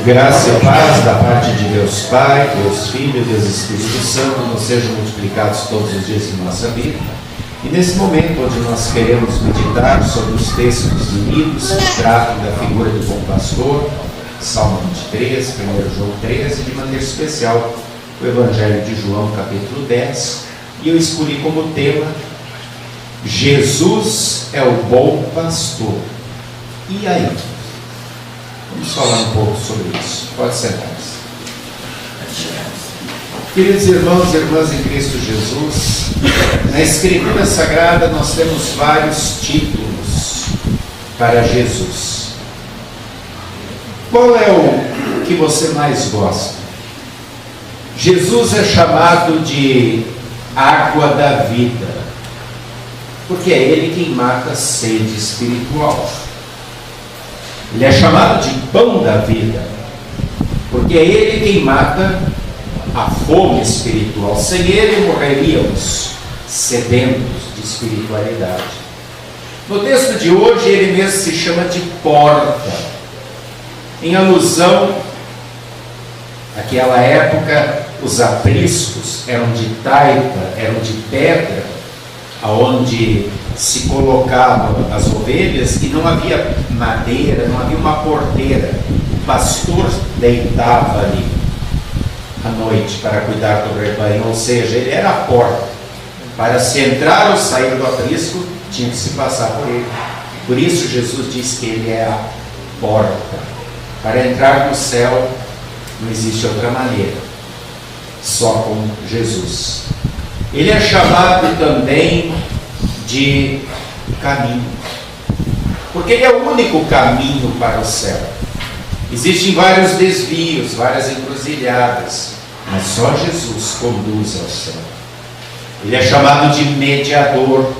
Graça e paz da parte de Deus Pai, Deus Filho, Deus Espírito Santo, nos sejam multiplicados todos os dias em nossa vida. E nesse momento onde nós queremos meditar sobre os textos lidos que tratam da figura do bom pastor, Salmo 23, 1 João 13, de maneira especial o Evangelho de João, capítulo 10, e eu escolhi como tema Jesus é o bom pastor. E aí? Vamos falar um pouco sobre isso. Pode sentar-se. Queridos irmãos e irmãs em Cristo Jesus, na Escritura Sagrada nós temos vários títulos para Jesus. Qual é o que você mais gosta? Jesus é chamado de água da vida, porque é Ele quem mata a sede espiritual. Ele é chamado de pão da vida, porque é Ele quem mata a fome espiritual. Sem Ele morreríamos sedentos de espiritualidade. No texto de hoje, Ele mesmo se chama de porta, em alusão àquela época. Os apriscos eram de taipa, eram de pedra, aonde se colocavam as ovelhas, e não havia madeira, não havia uma porteira. O pastor deitava ali à noite para cuidar do rebanho, ou seja, ele era a porta. Para se entrar ou sair do aprisco, tinha que se passar por ele. Por isso Jesus diz que ele é a porta. Para entrar no céu não existe outra maneira, só com Jesus. Ele é chamado também de caminho, porque Ele é o único caminho para o céu. Existem vários desvios, várias encruzilhadas, mas só Jesus conduz ao céu. Ele é chamado de mediador,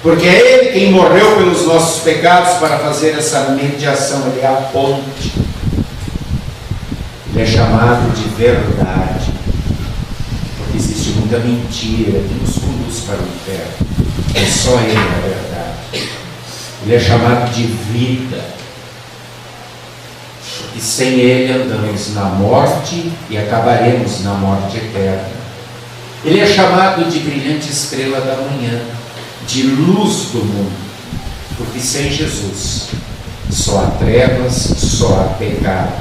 porque é Ele quem morreu pelos nossos pecados para fazer essa mediação. Ele é a ponte. Ele é chamado de verdade, porque existe muita mentira que nos conduz para o inferno. É só Ele a verdade. Ele é chamado de vida, porque sem Ele andamos na morte e acabaremos na morte eterna. Ele é chamado de brilhante estrela da manhã, de luz do mundo, porque sem Jesus só há trevas, só há pecado.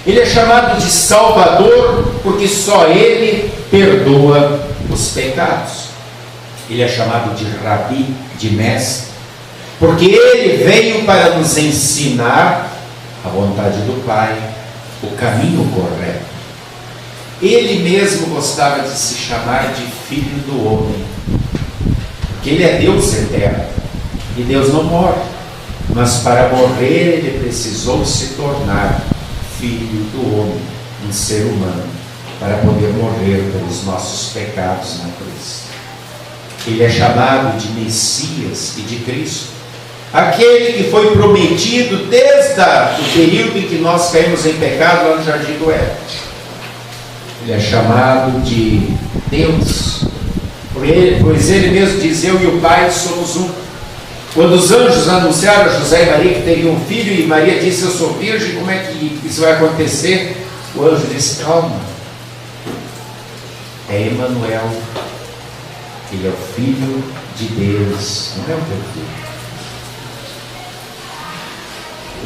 Ele é chamado de Salvador, porque só Ele perdoa os pecados. Ele é chamado de Rabi, de mestre, porque Ele veio para nos ensinar a vontade do Pai, o caminho correto. Ele mesmo gostava de se chamar de Filho do Homem, porque Ele é Deus eterno, e Deus não morre, mas para morrer Ele precisou se tornar Filho do Homem, um ser humano, para poder morrer pelos nossos pecados na cruz. Ele é chamado de Messias e de Cristo, aquele que foi prometido desde o período em que nós caímos em pecado lá no Jardim do Éden. Ele é chamado de Deus, pois Ele mesmo diz: eu e o Pai somos um. Quando os anjos anunciaram a José e Maria que teriam um filho, e Maria disse: eu sou virgem, como é que isso vai acontecer? O anjo disse: calma, é Emanuel, Ele é o Filho de Deus, não é o teu filho.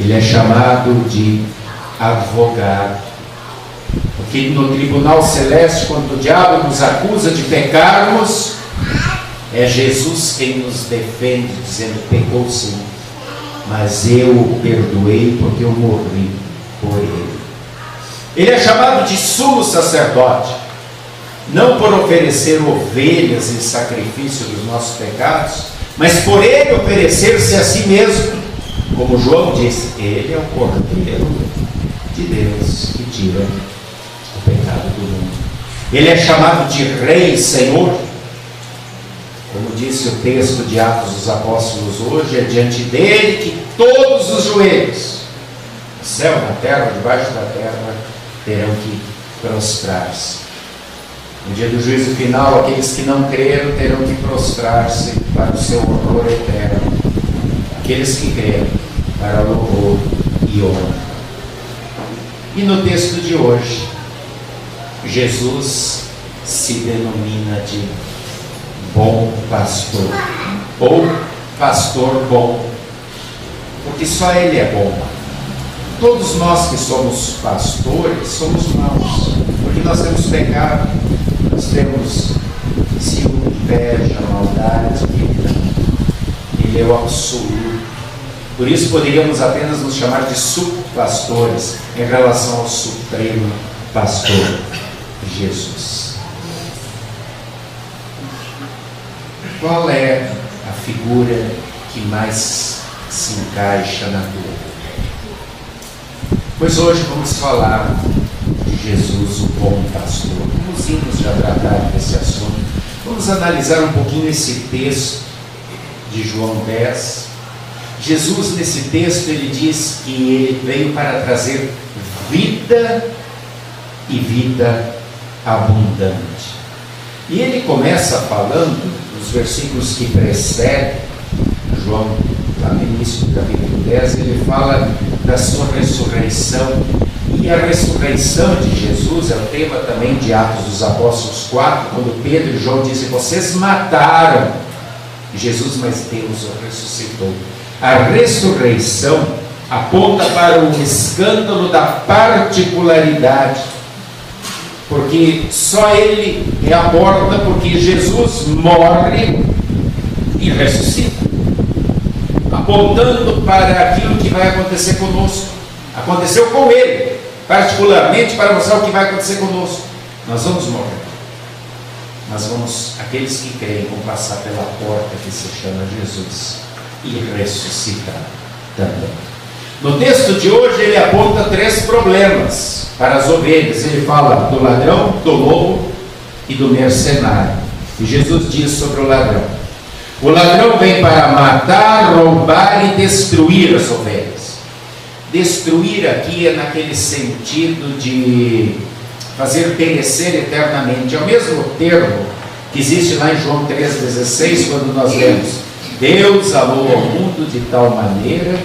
Ele é chamado de advogado, porque no tribunal celeste, quando o diabo nos acusa de pecarmos, é Jesus quem nos defende, dizendo: pecou sim, mas eu o perdoei porque eu morri por ele. Ele é chamado de sumo sacerdote, não por oferecer ovelhas em sacrifício dos nossos pecados, mas por Ele oferecer-se a si mesmo. Como João disse, Ele é o Cordeiro de Deus que tira o pecado do mundo. Ele é chamado de Rei e Senhor. Como disse o texto de Atos dos Apóstolos hoje, é diante dele que todos os joelhos, no céu, na terra, debaixo da terra, terão que prostrar-se. No dia do juízo final, aqueles que não creram terão que prostrar-se para o seu horror eterno. Aqueles que creram, para louvor e honra E no texto de hoje, Jesus se denomina de bom pastor, ou pastor bom, porque só Ele é bom. Todos nós que somos pastores somos maus, porque nós temos pecado, nós temos ciúme, inveja, maldade. Ele é o absoluto. Por isso poderíamos apenas nos chamar de subpastores em relação ao supremo pastor, Jesus. Qual é a figura que mais se encaixa na tua? Pois hoje vamos falar de Jesus, o bom pastor. Os hinos já trataram desse assunto. Vamos analisar um pouquinho esse texto de João 10. Jesus, nesse texto, ele diz que ele veio para trazer vida e vida abundante. E ele começa falando, nos versículos que precedem, João, lá no início do capítulo 10, ele fala da sua ressurreição. E a ressurreição de Jesus é o tema também de Atos dos Apóstolos 4, quando Pedro e João dizem: vocês mataram Jesus, mas Deus o ressuscitou. A ressurreição aponta para o escândalo da particularidade, porque só Ele é a porta, porque Jesus morre e ressuscita, apontando para aquilo que vai acontecer conosco. Aconteceu com Ele, particularmente para mostrar o que vai acontecer conosco. Nós vamos morrer, mas aqueles que creem vão passar pela porta que se chama Jesus e ressuscitar também. No texto de hoje ele aponta 3 problemas para as ovelhas. Ele fala do ladrão, do lobo e do mercenário. E Jesus diz sobre o ladrão: o ladrão vem para matar, roubar e destruir as ovelhas. Destruir aqui é naquele sentido de fazer perecer eternamente. É o mesmo termo que existe lá em João 3,16, quando nós lemos: Deus amou ao mundo de tal maneira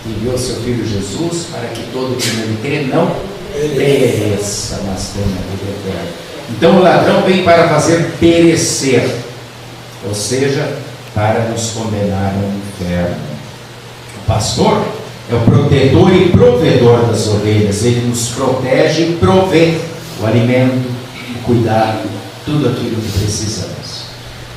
que enviou seu Filho Jesus para que todo que nele crê não pereça, mas tenha vida eterna. Então o ladrão vem para fazer perecer, ou seja, para nos condenar ao inferno. O pastor é o protetor e provedor das ovelhas. Ele nos protege e provê o alimento, o cuidado, tudo aquilo que precisamos.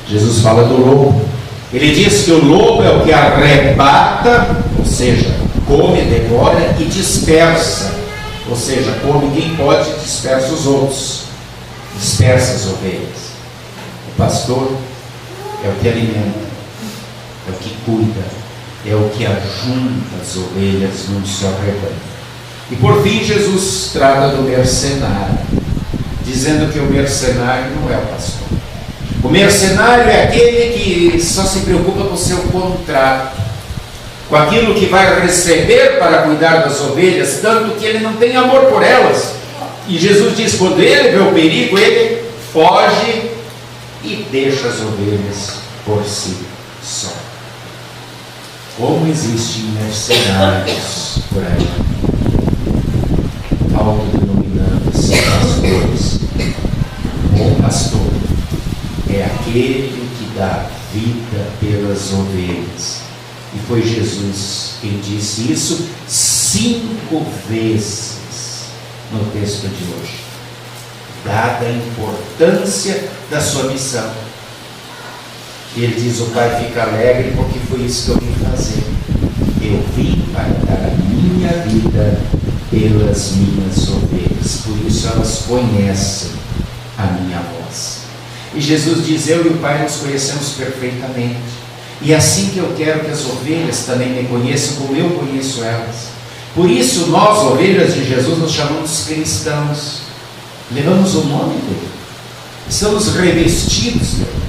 Jesus fala do lobo. Ele diz que o lobo é o que arrebata, ou seja, come, devora e dispersa, ou seja, come quem pode e dispersa os outros, dispersa as ovelhas. O pastor é o que alimenta, é o que cuida, é o que ajunta as ovelhas num só rebanho. E por fim Jesus trata do mercenário, dizendo que o mercenário não é o pastor. O mercenário é aquele que só se preocupa com o seu contrato, com aquilo que vai receber para cuidar das ovelhas, tanto que ele não tem amor por elas. E Jesus diz: quando ele vê o perigo, ele foge e deixa as ovelhas por si só. Como existem mercenários por aí, autodenominando-se pastores. O pastor é aquele que dá vida pelas ovelhas. E foi Jesus quem disse isso 5 vezes no texto de hoje, dada a importância da sua missão. E ele diz: o Pai fica alegre porque foi isso que eu vim fazer. Eu vim para dar a minha vida pelas minhas ovelhas, por isso elas conhecem a minha voz. E Jesus diz: eu e o Pai nos conhecemos perfeitamente, e é assim que eu quero que as ovelhas também me conheçam como eu conheço elas. Por isso nós, ovelhas de Jesus, nos chamamos cristãos, levamos o nome dele, estamos revestidos dele.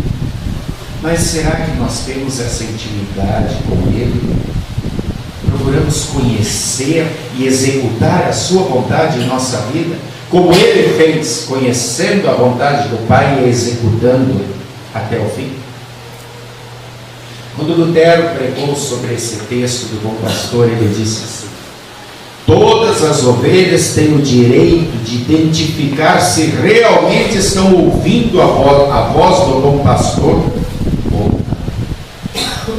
Mas será que nós temos essa intimidade com ele? Procuramos conhecer e executar a sua vontade em nossa vida, como ele fez, conhecendo a vontade do Pai e executando até o fim? Quando Lutero pregou sobre esse texto do bom pastor, ele disse assim: todas as ovelhas têm o direito de identificar se realmente estão ouvindo a voz do bom pastor ou não.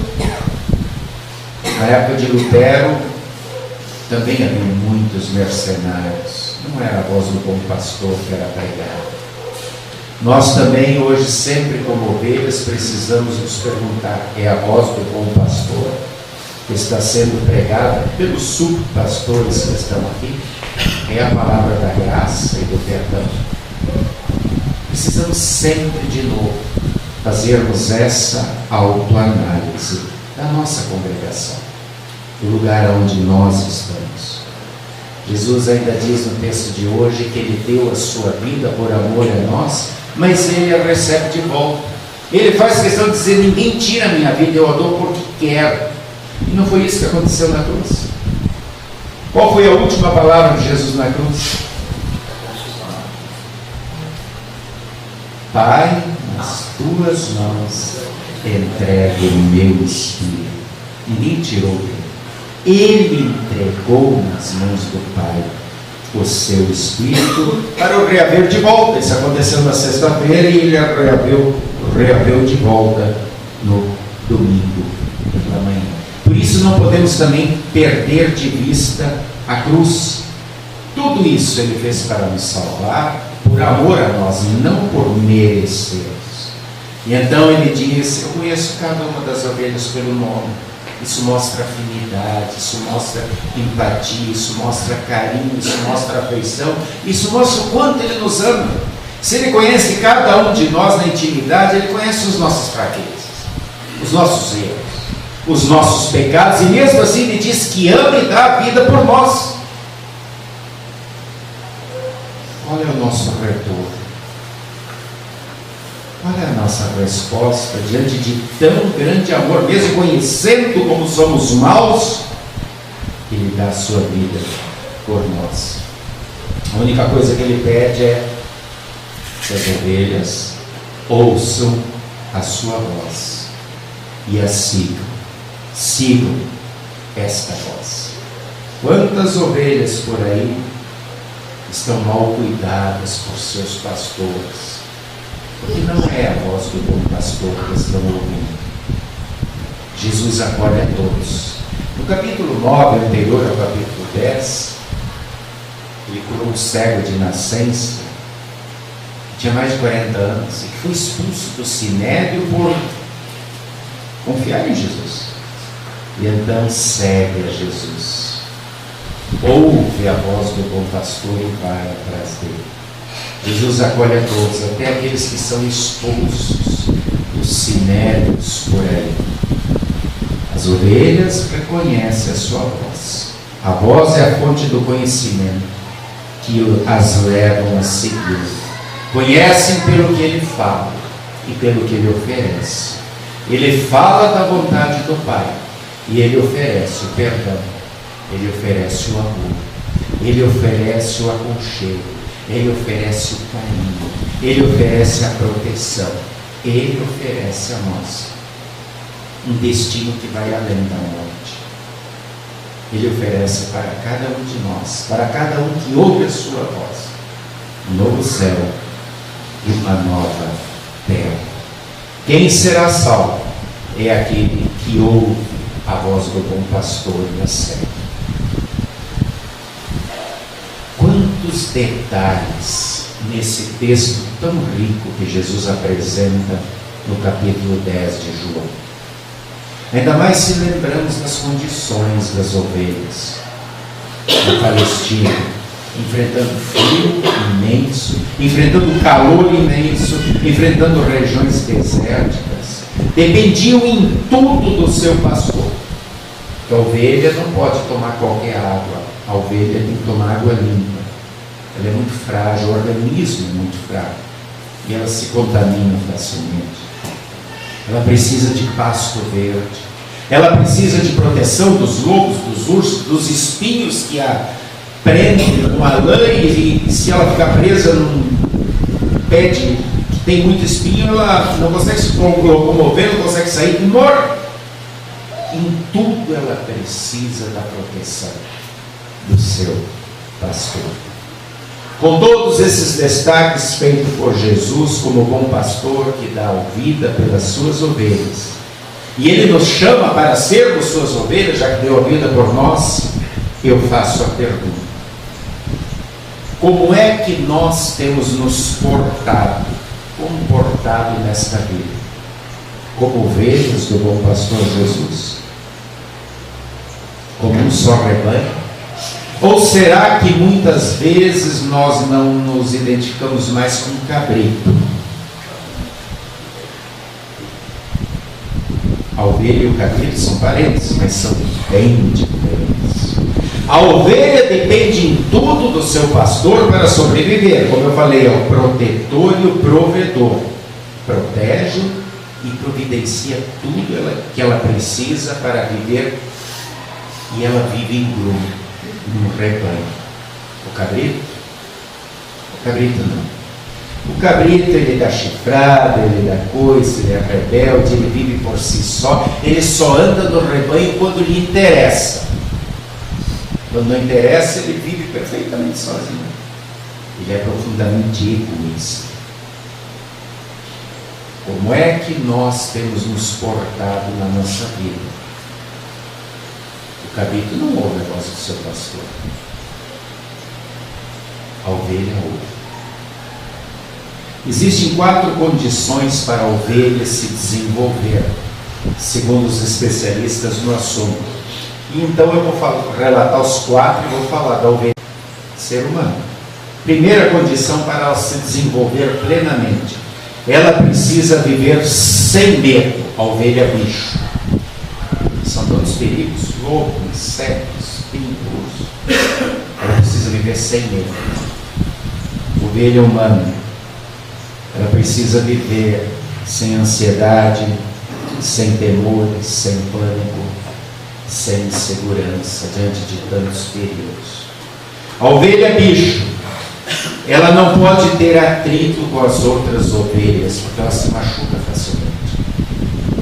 Na época de Lutero, também havia muitos mercenários. Não era a voz do bom pastor que era pregada. Nós também hoje, sempre como ovelhas, precisamos nos perguntar: é a voz do bom pastor que está sendo pregada pelos subpastores que estão aqui? É a palavra da graça e do perdão? Precisamos sempre de novo fazermos essa autoanálise da nossa congregação, do lugar onde nós estamos. Jesus ainda diz no texto de hoje que Ele deu a sua vida por amor a nós, mas Ele a recebe de volta. Ele faz questão de dizer: ninguém tira a minha vida, eu a dou porque quero. E não foi isso que aconteceu na cruz? Qual foi a última palavra de Jesus na cruz? Pai, nas tuas mãos entrego o meu espírito. Ninguém tirou dele. Ele entregou nas mãos do Pai o seu espírito para o reaver de volta. Isso aconteceu na sexta-feira e ele reaveu de volta no domingo da manhã. Por isso não podemos também perder de vista a cruz. Tudo isso Ele fez para nos salvar, por amor a nós, não por merecermos. E então Ele diz: eu conheço cada uma das ovelhas pelo nome. Isso mostra afinidade, isso mostra empatia, isso mostra carinho, isso mostra afeição, isso mostra o quanto Ele nos ama. Se Ele conhece cada um de nós na intimidade, Ele conhece as nossas fraquezas, os nossos erros, os nossos pecados, e mesmo assim Ele diz que ama e dá a vida por nós. Olha o nosso retorno, olha a nossa resposta diante de tão grande amor, mesmo conhecendo como somos maus. Ele dá a sua vida por nós. A única coisa que Ele pede é que as ovelhas ouçam a sua voz e a sigam. Sigam esta voz. Quantas ovelhas por aí estão mal cuidadas por seus pastores, porque não é a voz do bom pastor que estão ouvindo. Jesus acolhe a todos. No capítulo 9, anterior ao capítulo 10, Ele curou um cego de nascença, que tinha mais de 40 anos, e que foi expulso do sinédrio por confiar em Jesus. E então segue a Jesus, ouve a voz do bom pastor e vai atrás dele. Jesus acolhe a todos, até aqueles que são expulsos dos sinédrios por aí. As ovelhas reconhecem a sua voz. A voz é a fonte do conhecimento que as levam a seguir. Conhecem pelo que Ele fala e pelo que Ele oferece. Ele fala da vontade do Pai e Ele oferece o perdão, Ele oferece o amor, Ele oferece o aconchego, Ele oferece o carinho, Ele oferece a proteção, Ele oferece a nós um destino que vai além da morte. Ele oferece para cada um de nós, para cada um que ouve a sua voz, um novo céu e uma nova terra. Quem será salvo é aquele que ouve a voz do bom pastor e a segue. Quantos detalhes nesse texto tão rico que Jesus apresenta no capítulo 10 de João. Ainda mais se lembramos das condições das ovelhas na Palestina, enfrentando frio imenso, enfrentando calor imenso, enfrentando regiões desérticas. Dependiam em tudo do seu pastor. A ovelha não pode tomar qualquer água, a ovelha tem que tomar água limpa. Ela é muito frágil, o organismo é muito fraco e ela se contamina facilmente. Ela precisa de pasto verde, ela precisa de proteção dos lobos, dos ursos, dos espinhos que a prendem com a lã, e se ela ficar presa num pé que tem muito espinho, ela não consegue se locomover, não consegue sair e morre. Em tudo ela precisa da proteção do seu pastor. Com todos esses destaques feitos por Jesus como bom pastor que dá a vida pelas suas ovelhas, e Ele nos chama para sermos suas ovelhas, já que deu a vida por nós, eu faço a pergunta: como é que nós temos nos comportado nesta vida? Como ovelhas do bom pastor Jesus? Como um só rebanho? Ou será que muitas vezes nós não nos identificamos mais com um cabrito? A ovelha e o cabrito são parentes, mas são bem diferentes. A ovelha depende em tudo do seu pastor para sobreviver. Como eu falei, é o protetor e o provedor. Protege e providencia tudo que ela precisa para viver, e ela vive em grupo, num rebanho. O cabrito não. O cabrito, ele dá chifrada, ele dá coice, ele é rebelde, ele vive por si só, ele só anda no rebanho quando lhe interessa. Quando não interessa, ele vive perfeitamente sozinho. Ele é profundamente egoísta. Como é que nós temos nos portado na nossa vida? O cabrito não ouve a voz do seu pastor. A ovelha ouve. Existem 4 condições para a ovelha se desenvolver, segundo os especialistas no assunto. E então eu vou relatar os 4 e vou falar da ovelha, ser humano. Primeira condição para ela se desenvolver plenamente: ela precisa viver sem medo. A ovelha é bicho. São tantos perigos: lobo, insetos, pintos. Ela precisa viver sem medo. Ovelha humana, ela precisa viver sem ansiedade, sem temores, sem pânico, sem insegurança diante de tantos perigos. A ovelha bicho, ela não pode ter atrito com as outras ovelhas, porque ela se machuca facilmente.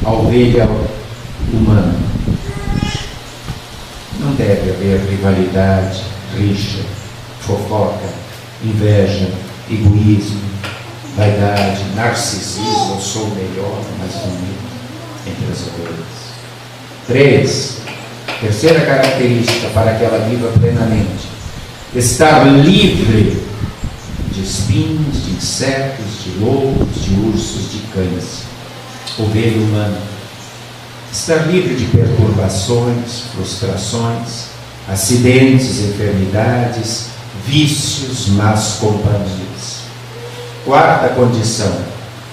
A ovelha humana, não deve haver rivalidade, rixa, fofoca, inveja, egoísmo, vaidade, narcisismo. Eu sou o melhor, mais bonito entre as ovelhas. Terceira característica para que ela viva plenamente: estar livre de espinhos, de insetos, de lobos, de ursos, de cães. Ovelha humana, estar livre de perturbações, frustrações, acidentes, enfermidades, vícios, más companhias. Quarta condição: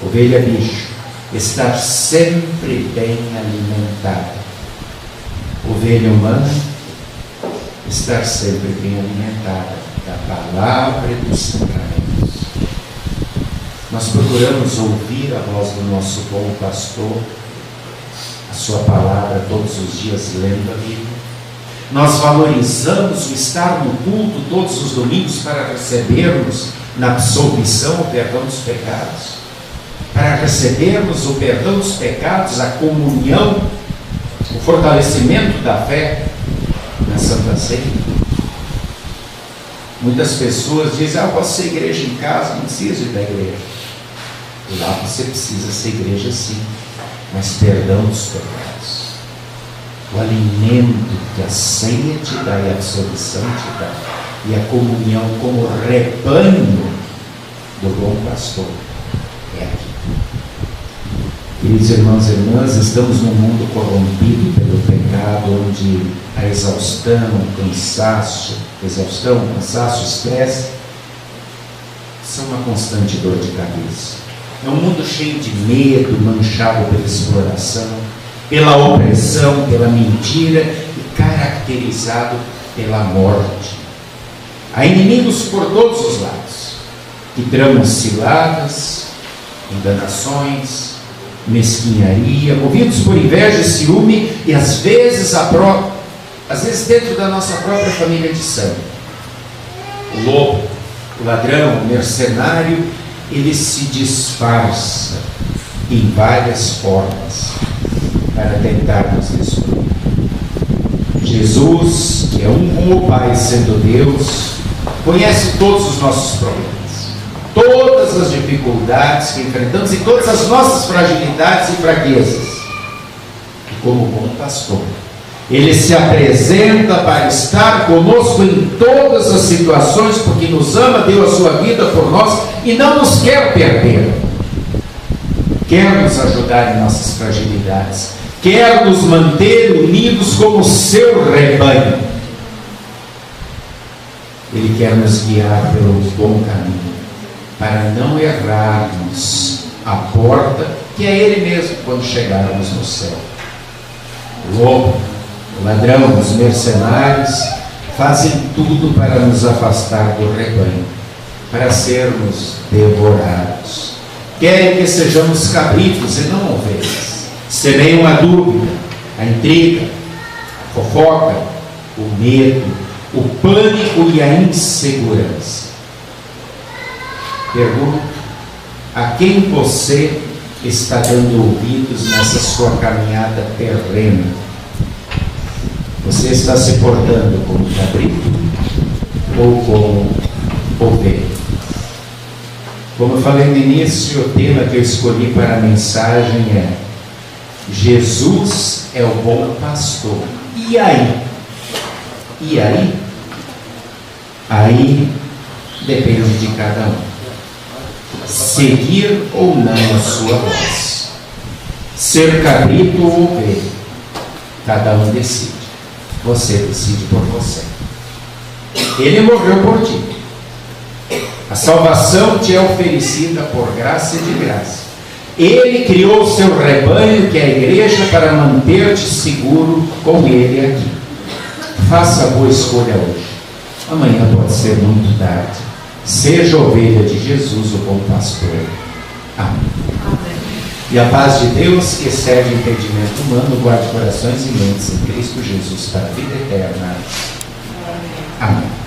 ovelha bicho, estar sempre bem alimentada. Ovelha humana, estar sempre bem alimentada da palavra e dos sacramentos. Nós procuramos ouvir a voz do nosso bom pastor, a sua palavra todos os dias, lendo a Bíblia. Nós valorizamos o estar no culto todos os domingos para recebermos na absolvição o perdão dos pecados, para recebermos o perdão dos pecados, a comunhão, o fortalecimento da fé na Santa Ceia. Muitas pessoas dizem: eu posso ser igreja em casa, não preciso ir da igreja. Lá você precisa ser igreja sim, mas perdão dos pecados, o alimento que a ceia te dá e a absolvição te dá, e a comunhão como rebanho do bom pastor é aqui. Queridos irmãos e irmãs, estamos num mundo corrompido pelo pecado, onde a exaustão, estresse são uma constante dor de cabeça. É um mundo cheio de medo, manchado pela exploração, pela opressão, pela mentira e caracterizado pela morte. Há inimigos por todos os lados, que tramam ciladas, enganações, mesquinharia, movidos por inveja e ciúme, e às vezes dentro da nossa própria família de sangue. O lobo, o ladrão, o mercenário, ele se disfarça em várias formas para tentar nos destruir. Jesus, que é um como Pai, sendo Deus, conhece todos os nossos problemas, todas as dificuldades que enfrentamos e todas as nossas fragilidades e fraquezas. E como bom pastor, Ele se apresenta para estar conosco em todas as situações, porque nos ama, deu a sua vida por nós e não nos quer perder. Quer nos ajudar em nossas fragilidades, quer nos manter unidos como seu rebanho. Ele quer nos guiar pelo bom caminho, para não errarmos a porta, que é Ele mesmo quando chegarmos no céu. O lobo, o ladrão, os mercenários fazem tudo para nos afastar do rebanho, para sermos devorados. Querem que sejamos cabritos e não ovelhas. Semeiam a dúvida, a intriga, a fofoca, o medo, o pânico e a insegurança. Pergunto: a quem você está dando ouvidos nessa sua caminhada terrena? Você está se portando como cabrito ou como ovelha? Como eu falei no início, o tema que eu escolhi para a mensagem é: Jesus é o bom pastor. E aí? E aí? Aí depende de cada um. Seguir ou não a sua voz. Ser cabrito ou ovelha. Cada um decide. Você decide por você. Ele morreu por ti. A salvação te é oferecida por graça e de graça. Ele criou o seu rebanho, que é a igreja, para manter-te seguro com Ele aqui. Faça a boa escolha hoje. Amanhã pode ser muito tarde. Seja ovelha de Jesus, o bom pastor. Amém. Amém. E a paz de Deus, que excede o entendimento humano, guarde corações e mentes em Cristo Jesus para a vida eterna. Amém. Amém.